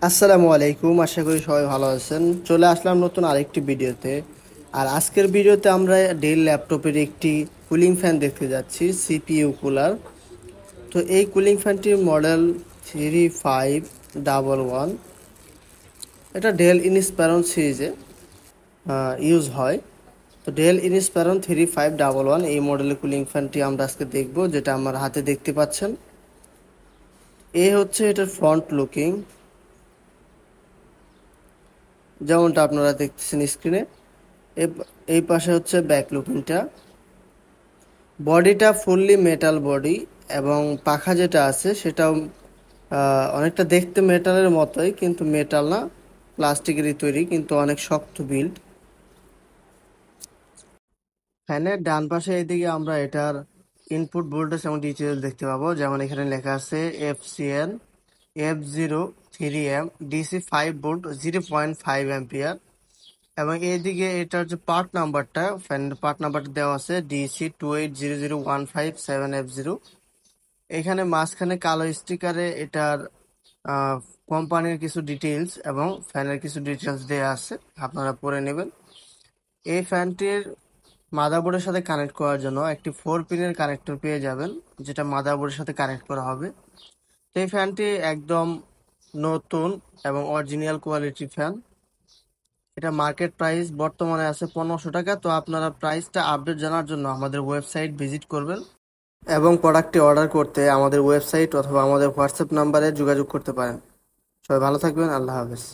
আসসালামু আলাইকুম, আশা করি সবাই ভালো আছেন। চলে আসলাম নতুন আরেকটি ভিডিওতে। আর আজকের ভিডিওতে আমরা ডেল ল্যাপটপের একটি কুলিং ফ্যান দেখতে যাচ্ছি, সিপিইউ কুলার। তো এই কুলিং ফ্যানটির মডেল 3511। এটা ডেল ইনস্পায়রন সিরিজে ইউজ হয়। তো ডেল ইনস্পায়রন 3511 এই মডেলের কুলিং ফ্যানটি আমরা আজকে দেখব, যেটা আমার হাতে দেখতে পাচ্ছেন। হচ্ছে এটার ফ্রন্ট লুকিং, যেমনটা আপনারা দেখতেছেন স্ক্রিনে। এই পাশে হচ্ছে ব্যাক লুকিংটা। বডিটা ফুললি মেটাল বডি, এবং পাখা যেটা আছে সেটাও অনেকটা দেখতে মেটালের মতোই, কিন্তু মেটাল না, প্লাস্টিকেরই তৈরি, কিন্তু অনেক শক্ত বিল্ড। ফ্যানের ডান পাশে এদিকে আমরা এটার ইনপুট ভোল্টেজ এবং ডিটেলস দেখতে পাবো, যেমন এখানে লেখা আছে FCN F03M DC 5 volt 0.5 ampere. এবং এইদিকে এটার যে পার্ট নাম্বারটা, ফ্যানের পার্ট নাম্বারটা দেওয়া আছে DC 28001557F0। এখানে মাঝখানে কালো স্টিকারে এটার কোম্পানির কিছু ডিটেইলস এবং ফ্যানের কিছু ডিটেইলস দেওয়া আছে, আপনারা পড়ে নেবেন। এই ফ্যানটির মাদারবোর্ডের সাথে কানেক্ট করার জন্য একটি 4 পিনের কানেক্টর পেয়ে যাবেন, যেটা মাদারবোর্ডের সাথে কানেক্ট করা হবে। তো এই ফ্যানটি একদম নতুন এবং অরিজিনাল কোয়ালিটি ফ্যান। এটা মার্কেট প্রাইস বর্তমানে আছে 1500 টাকা। তো আপনারা প্রাইসটা আপডেট জানার জন্য আমাদের ওয়েবসাইট ভিজিট করবেন, এবং প্রোডাক্টটি অর্ডার করতে আমাদের ওয়েবসাইট অথবা আমাদের হোয়াটসঅ্যাপ নাম্বারে যোগাযোগ করতে পারেন। সবাই ভালো থাকবেন, আল্লাহ হাফেজ।